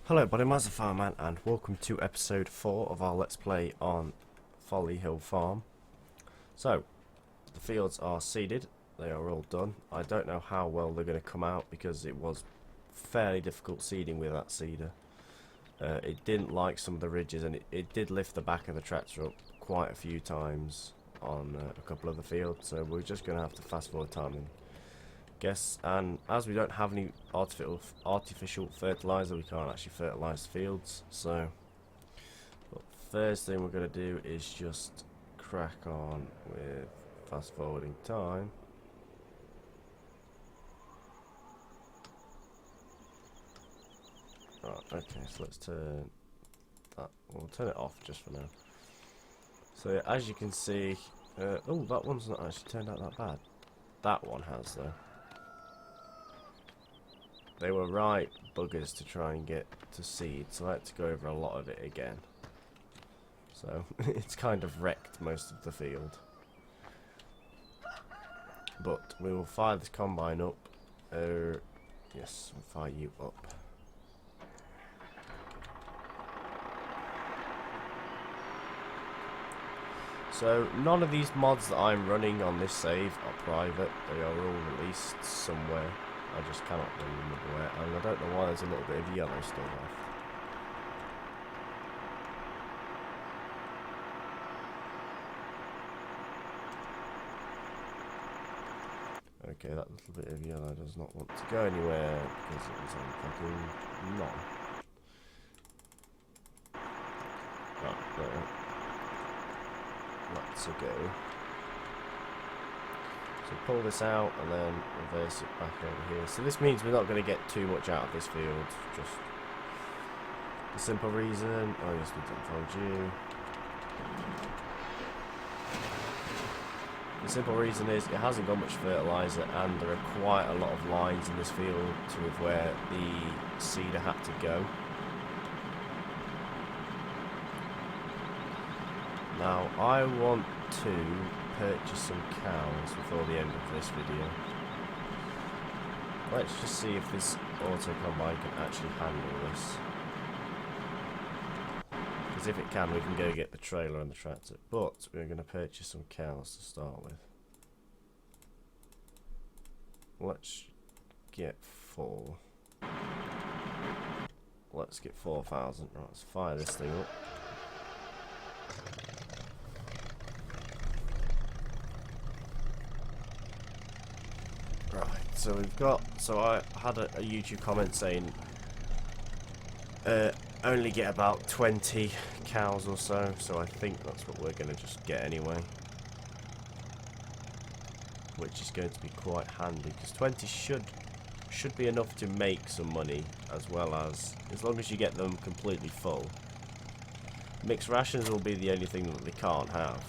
Hello buddy, Mazda Farmman, and welcome to episode 4 of our Let's Play on Folley Hill Farm. So, the fields are seeded, they are all done. I don't know how well they're going to come out because it was fairly difficult seeding with that seeder. It didn't like some of the ridges, and it did lift the back of the tractor up quite a few times on a couple of the fields, so we're just going to have to fast forward time and guess. And as we don't have any artificial fertilizer, we can't actually fertilize the fields. So the first thing we're going to do is just crack on with fast forwarding time. Right, okay, so let's turn that. We'll turn it off just for now. So as you can see, oh, that one's not actually turned out that bad. That one has though. They were right buggers to try and get to seed, so I had to go over a lot of it again. So it's kind of wrecked most of the field. But we will fire this combine up. Yes, we'll fire you up. So none of these mods that I'm running on this save are private. They are all released somewhere. I just cannot remember where, and I don't know why there's a little bit of yellow still left. Okay, that little bit of yellow does not want to go anywhere because it was on fucking none. Right, there. Let's go. So pull this out and then reverse it back over here. So this means we're not going to get too much out of this field. Just the simple reason. Oh yes, we didn't told you. The simple reason is it hasn't got much fertilizer, and there are quite a lot of lines in this field with where the seeder had to go. Now I want to purchase some cows before the end of this video. Let's just see if this auto combine can actually handle this. Because if it can, we can go get the trailer and the tractor. But we're going to purchase some cows to start with. Let's get 4. Let's get 4,000. Right, let's fire this thing up. Right, so we've got, so I had a YouTube comment saying only get about 20 cows or so, so I think that's what we're going to just get anyway. Which is going to be quite handy, because 20 should be enough to make some money, as well as long as you get them completely full. Mixed rations will be the only thing that they can't have.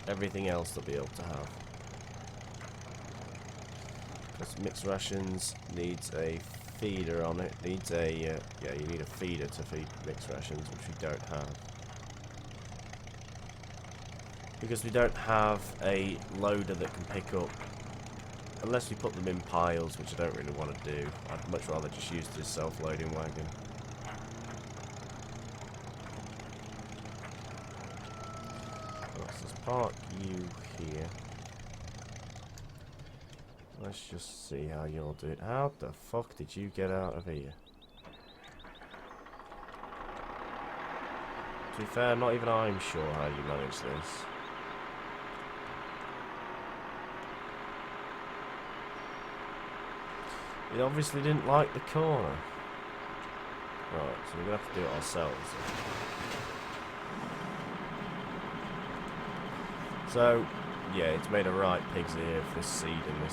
Everything else they'll be able to have. Because mixed rations needs a feeder on it. Needs a yeah, you need a feeder to feed mixed rations, which we don't have. Because we don't have a loader that can pick up, unless we put them in piles, which I don't really want to do. I'd much rather just use this self-loading wagon. Let's park you here. Let's just see how you'll do it. How the fuck did you get out of here? To be fair, not even I'm sure how you managed this. It obviously didn't like the corner. Right, so we're going to have to do it ourselves. So, yeah, it's made a right pig's ear for this seed and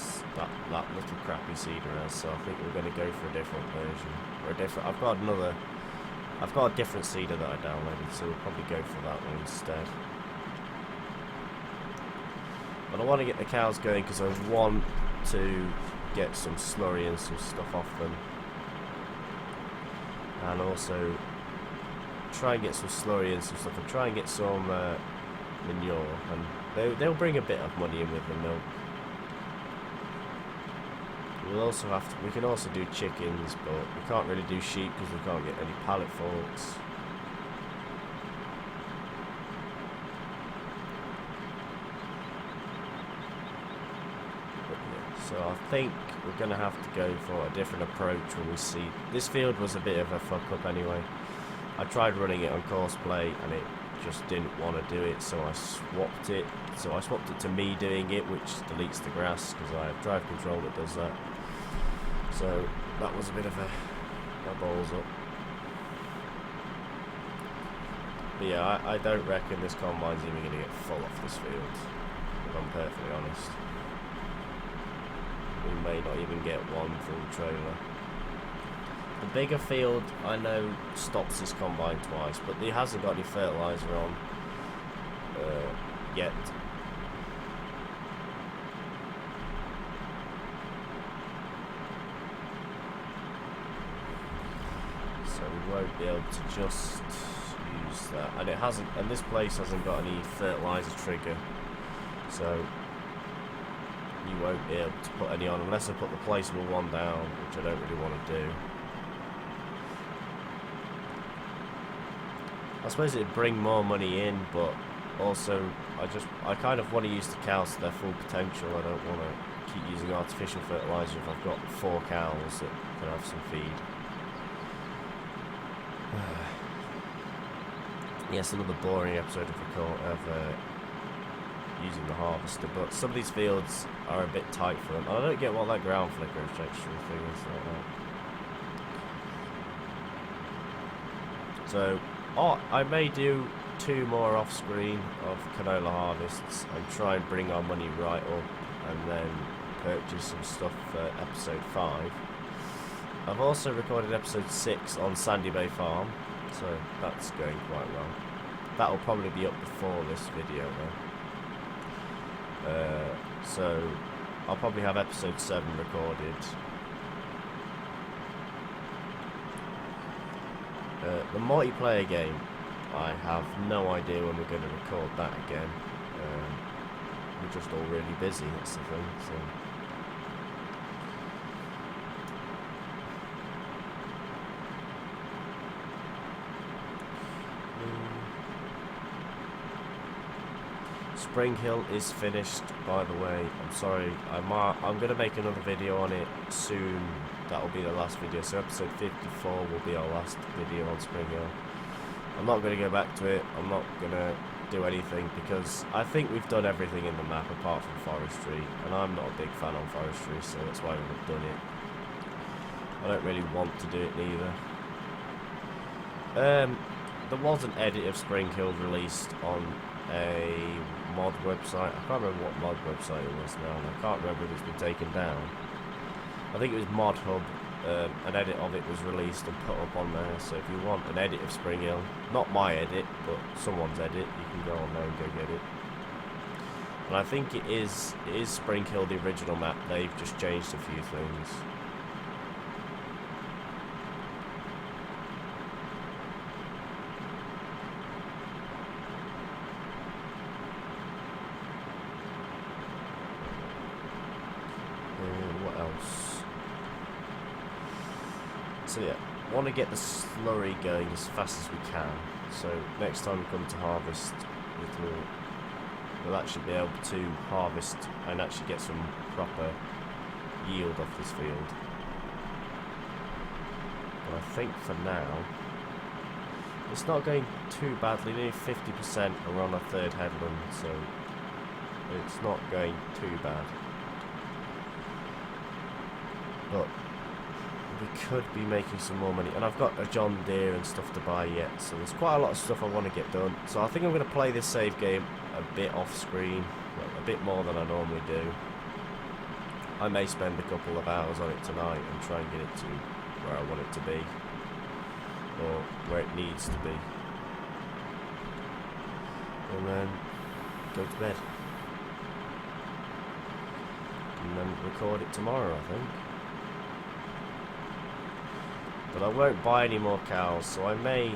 that little crappy seeder has. So I think we're going to go for a different version, or a different. I've got a different seeder that I downloaded, so we'll probably go for that one instead. But I want to get the cows going because I want to get some slurry and some stuff off them, and also try and get some slurry and some stuff, and try and get some manure, and they'll bring a bit of money in with the milk. we'll also have to, we can also do chickens, but we can't really do sheep because we can't get any pallet forks. But yeah, so I think we're going to have to go for a different approach when we see... This field was a bit of a fuck up anyway. I tried running it on course play and it just didn't want to do it, so I swapped it. So I swapped it to me doing it, which deletes the grass because I have drive control that does that. So that was a bit of a balls up. But yeah, I don't reckon this combine's even going to get full off this field, if I'm perfectly honest. We may not even get one full trailer. The bigger field, I know, stops this combine twice, but it hasn't got any fertiliser on yet. So we won't be able to just use that, and it hasn't. And this place hasn't got any fertiliser trigger, so you won't be able to put any on unless I put the placeable one down, which I don't really want to do. I suppose it'd bring more money in, but also I kind of want to use the cows to their full potential. I don't want to keep using artificial fertiliser if I've got 4 cows that can have some feed. Yes, another boring episode of using the harvester, but some of these fields are a bit tight for them. And I don't get what that ground flicker texture thing is like that. So I may do 2 more off screen of canola harvests and try and bring our money right up and then purchase some stuff for episode 5. I've also recorded episode 6 on Sandy Bay Farm, so that's going quite well. That'll probably be up before this video though. So I'll probably have episode 7 recorded. The multiplayer game, I have no idea when we're going to record that again. We're just all really busy, that's the thing. So. Spring Hill is finished, by the way. I'm sorry, I'm going to make another video on it soon. That will be the last video, so episode 54 will be our last video on Spring Hill. I'm not going to go back to it, I'm not going to do anything, because I think we've done everything in the map apart from forestry, and I'm not a big fan on forestry, so that's why we've done it. I don't really want to do it neither. There was an edit of Spring Hill released on a mod website. I can't remember what mod website it was now, and I can't remember if it's been taken down. I think it was Mod Hub. An edit of it was released and put up on there, so if you want an edit of Spring Hill, not my edit, but someone's edit, you can go on there and go get it. And I think it is Spring Hill, the original map. They've just changed a few things. What else? So yeah, want to get the slurry going as fast as we can. So next time we come to harvest, we'll actually be able to harvest and actually get some proper yield off this field. But I think for now, it's not going too badly. Nearly 50% are on a 3rd headland, so it's not going too bad. But we could be making some more money, and I've got a John Deere and stuff to buy yet, so there's quite a lot of stuff I want to get done. So I think I'm going to play this save game a bit off screen, well, a bit more than I normally do. I may spend a couple of hours on it tonight and try and get it to where I want it to be, or where it needs to be, and then go to bed, and then record it tomorrow, I think. But I won't buy any more cows, so I may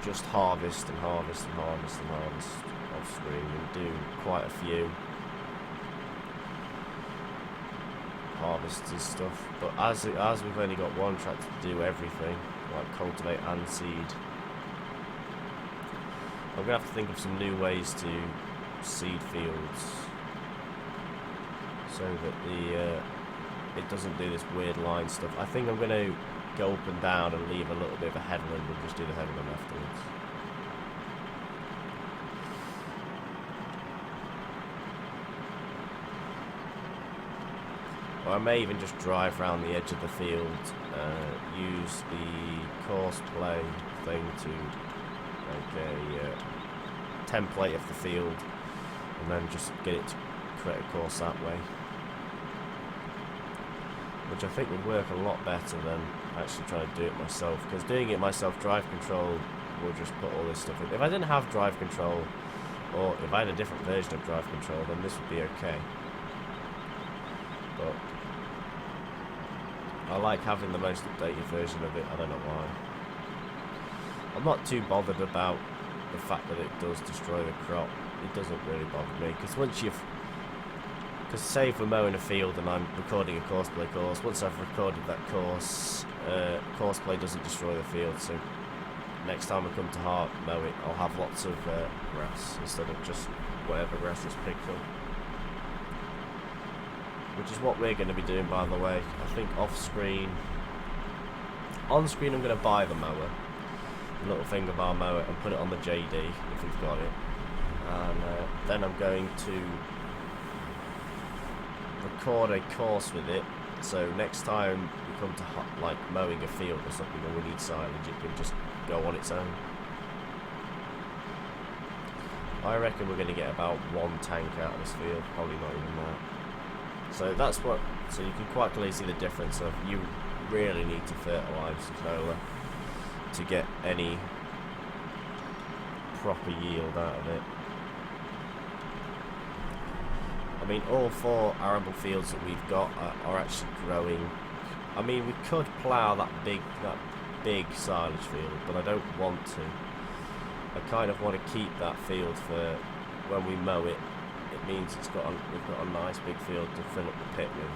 just harvest and harvest and harvest and harvest off screen and do quite a few harvesters stuff. But as we've only got one tractor to do everything, like cultivate and seed, I'm gonna have to think of some new ways to seed fields so that it doesn't do this weird line stuff. I think I'm gonna go up and down and leave a little bit of a headland and just do the headland afterwards. Or I may even just drive around the edge of the field, use the course play thing to make a template of the field, and then just get it to create a course that way. Which I think would work a lot better than actually trying to do it myself, because doing it myself, drive control will just put all this stuff in. If I didn't have drive control, or if I had a different version of drive control, then this would be okay. But I like having the most updated version of it. I don't know why. I'm not too bothered about the fact that it does destroy the crop. It doesn't really bother me, because once you've... Because say if we're mowing a field and I'm recording a course play course, once I've recorded that course, course play doesn't destroy the field, so next time I come to mow it, I'll have lots of grass instead of just whatever grass is picked up. Which is what we're going to be doing, by the way. I think off-screen... On-screen I'm going to buy the mower, the little thing of our mower, and put it on the JD, if we've got it. And then I'm going to record a course with it, so next time we come to like mowing a field or something and we need silage, it can just go on its own. I reckon we're going to get about 1 tank out of this field, probably not even that. So that's what, so you can quite clearly see the difference of, you really need to fertilise canola to get any proper yield out of it. I mean, all 4 arable fields that we've got are actually growing. I mean, we could plough that big silage field, but I don't want to. I kind of want to keep that field for when we mow it. It means we've got a nice big field to fill up the pit with.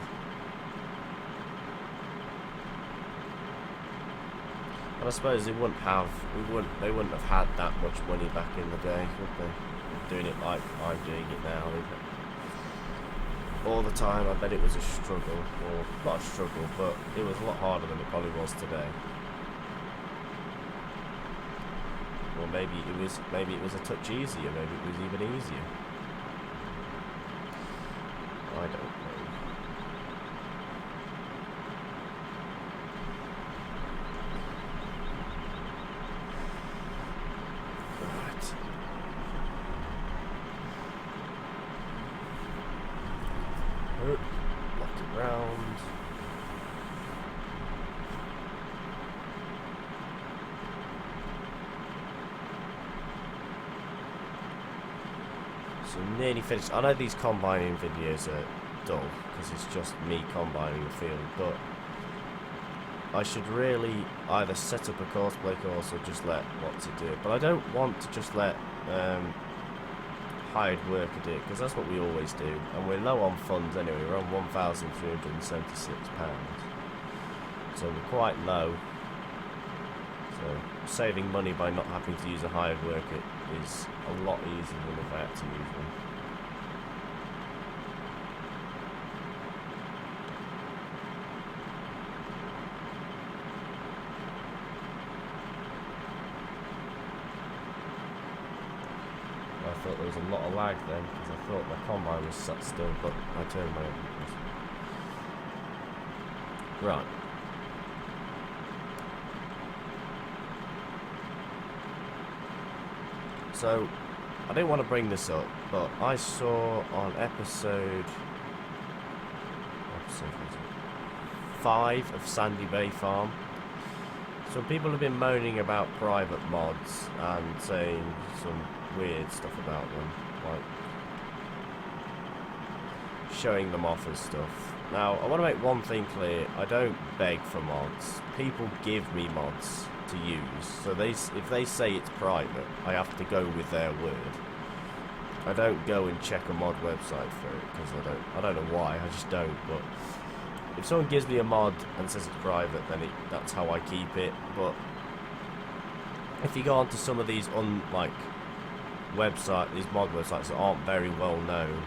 And I suppose they wouldn't have had that much money back in the day, would they? Doing it like I'm doing it now. All the time, I bet it was a struggle, or not a struggle, but it was a lot harder than it probably was today. Or maybe it was a touch easier, maybe it was even easier. I don't know. Right. Lock it round. So nearly finished. I know these combining videos are dull because it's just me combining the field, but I should really either set up a course play course or just let Watson do it. But I don't want to just let hired worker do it, because that's what we always do, and we're low on funds anyway. We're on £1,376, so we're quite low. So saving money by not having to use a hired worker is a lot easier than if I had to use one. I thought there was a lot of lag then, because I thought my combine was sat still, but I turned my own. Right. So, I didn't want to bring this up, but I saw on episode 5 of Sandy Bay Farm, some people have been moaning about private mods and saying some weird stuff about them, like showing them off as stuff. Now, I want to make one thing clear: I don't beg for mods. People give me mods to use, so if they say it's private, I have to go with their word. I don't go and check a mod website for it, because I don't know why. I just don't. But if someone gives me a mod and says it's private, then that's how I keep it. But if you go onto some of these these mod websites that aren't very well known,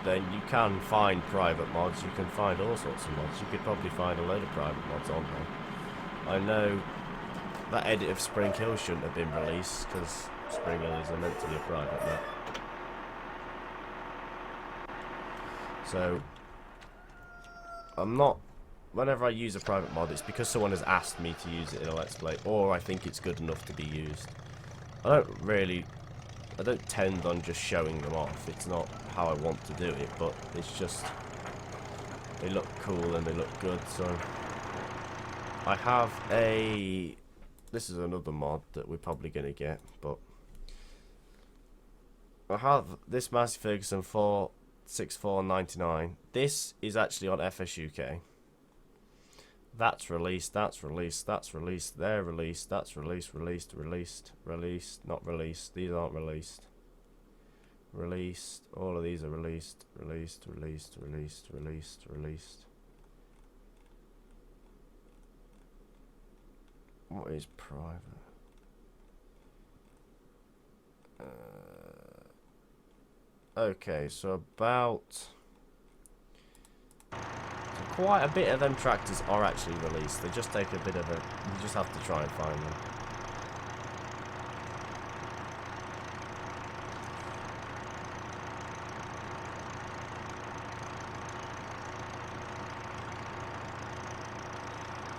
then you can find private mods. You can find all sorts of mods. You could probably find a load of private mods on there. I know that edit of Spring Hill shouldn't have been released because Spring Hill is meant to be a private map. So I'm not. Whenever I use a private mod, it's because someone has asked me to use it in a Let's Play, or I think it's good enough to be used. I don't tend on just showing them off. It's not how I want to do it, but it's just they look cool and they look good. So I have this is another mod that we're probably going to get, but I have this Massey Ferguson 46499. This is actually on FSUK. That's released, that's released, that's released, they're released, that's released, released, not released, these aren't released. Released, all of these are released. What is private? Okay, so quite a bit of them tractors are actually released. They just take a bit of you just have to try and find them.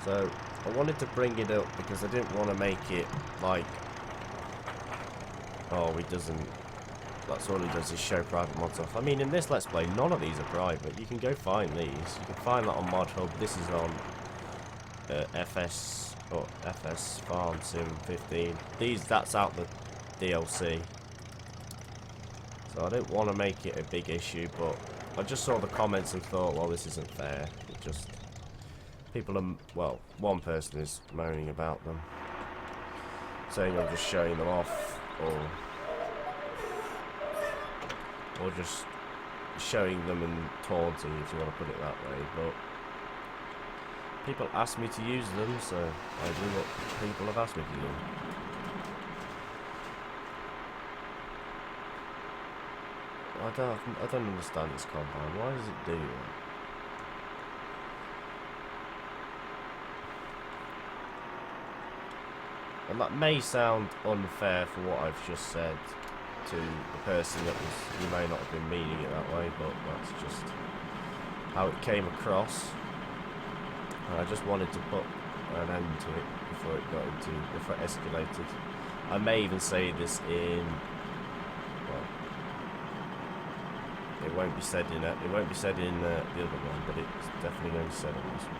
So I wanted to bring it up because I didn't want to make it like, oh, he doesn't. That's all he does is show private mods off. I mean, in this Let's Play, none of these are private. You can go find these. You can find that on Mod Hub. This is on FS Farm Sim 15. That's out the DLC. So I didn't want to make it a big issue, but I just saw the comments and thought, well, this isn't fair. It just people are, well, one person is moaning about them, saying I'm just showing them off, or just showing them and taunting, if you want to put it that way. But people ask me to use them, so I do what people have asked me to do. I don't understand this combine. Why does it do that? And that may sound unfair for what I've just said to the person you may not have been meaning it that way, but that's just how it came across. And I just wanted to put an end to it before it escalated. I may even say this in, well, it won't be said in the other one, but it's definitely going to be said on this one.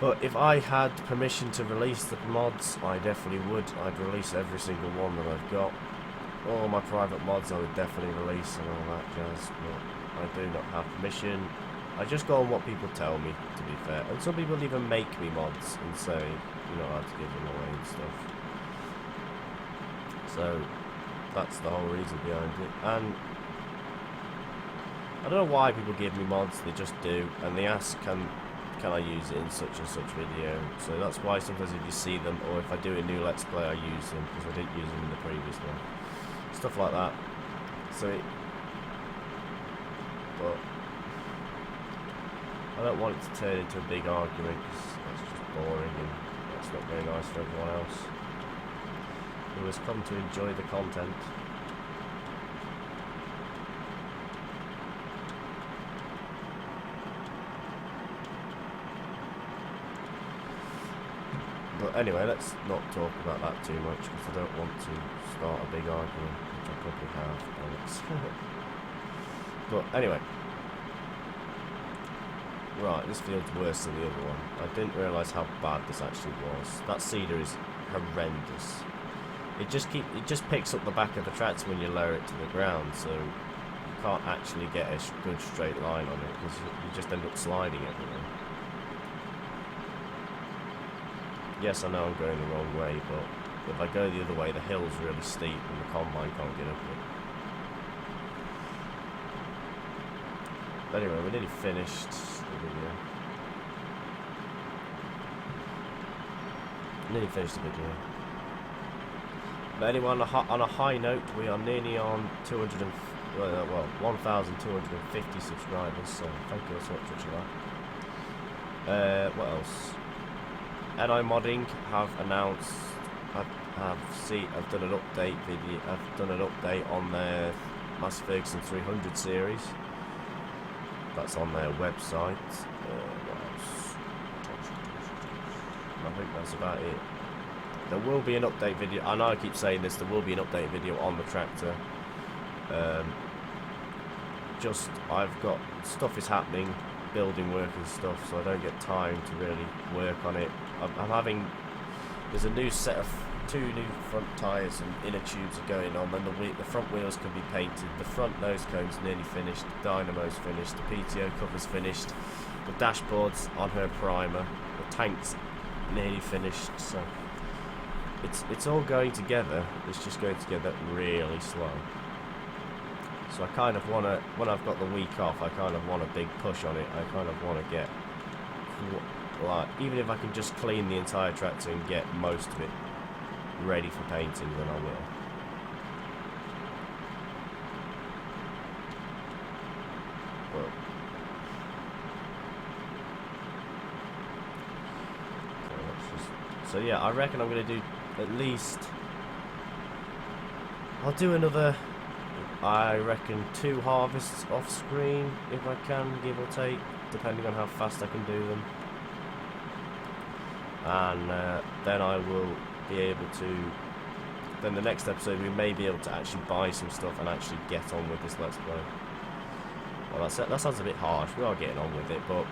But if I had permission to release the mods, I definitely would. I'd release every single one that I've got. All my private mods I would definitely release and all that jazz, but I do not have permission. I just go on what people tell me, to be fair. And some people even make me mods and say you're not allowed to give them away and stuff. So that's the whole reason behind it. And I don't know why people give me mods, they just do, and they ask can I use it in such and such video. So that's why sometimes if you see them, or if I do a new Let's Play, I use them, because I didn't use them in the previous one. Stuff like that. But I don't want it to turn into a big argument, because that's just boring and that's not very nice for everyone else who has come to enjoy the content. But anyway, let's not talk about that too much, because I don't want to start a big argument, which I probably have. But anyway. Right, this field's worse than the other one. I didn't realise how bad this actually was. That cedar is horrendous. It just picks up the back of the tractor when you lower it to the ground, so you can't actually get a good straight line on it, because you just end up sliding everywhere. Yes, I know I'm going the wrong way, but if I go the other way, the hill's really steep and the combine can't get up it. anyway, we're nearly finished the video. Nearly finished the video. But anyway, on a high note, we are nearly on 1,250 subscribers, so thank you so much for that. What else? NI Modding have announced, I've done an update video, I've done an update on their Mass Ferguson 300 series. That's on their website. What else? I think that's about it. There will be an update video. I know I keep saying this. There will be an update video on the tractor. Just I've got stuff is happening, building work and stuff, so I don't get time to really work on it. I'm having. There's a new set of 2 new front tyres and inner tubes are going on. Then the front wheels can be painted. The front nose cone's nearly finished. The dynamo's finished. The PTO cover's finished. The dashboard's on her primer. The tank's nearly finished. So. It's all going together, it's just going together really slow. So I kind of want to, when I've got the week off, I kind of want a big push on it. I kind of want to get, like, even if I can just clean the entire tractor and get most of it ready for painting, then I will. But, so yeah, I reckon I'm going to do at least, I'll do another, I reckon 2 harvests off screen if I can, give or take, depending on how fast I can do them. And then I will be able to, then the next episode we may be able to actually buy some stuff and actually get on with this Let's Play. Well, that sounds a bit harsh, we are getting on with it, but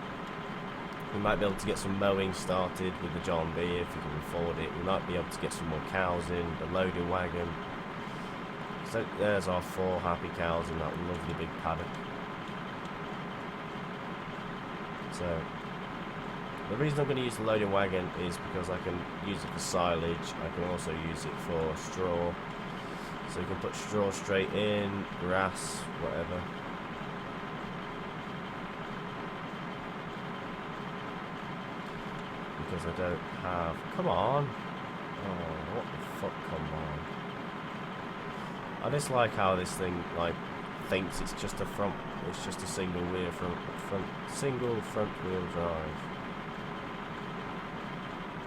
we might be able to get some mowing started with the John Deere if we can afford it. We might be able to get some more cows in, the loading wagon. So there's our 4 happy cows in that lovely big paddock. So the reason I'm going to use the loading wagon is because I can use it for silage. I can also use it for straw. So you can put straw straight in, grass, whatever. Because I don't have. Come on! Oh, what the fuck? Come on! I just like how this thing like thinks it's just a front. It's just a single wheel single front wheel drive.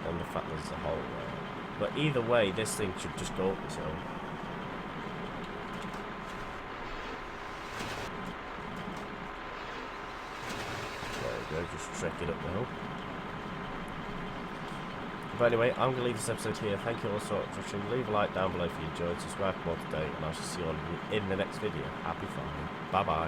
And the fact there's a hole there. But either way, this thing should just go up this hill. There we go. Just trek it up the hill. But anyway, I'm going to leave this episode here. Thank you all so much for watching. Leave a like down below if you enjoyed. Subscribe for more today, and I shall see you all in the next video. Happy farming. Bye bye.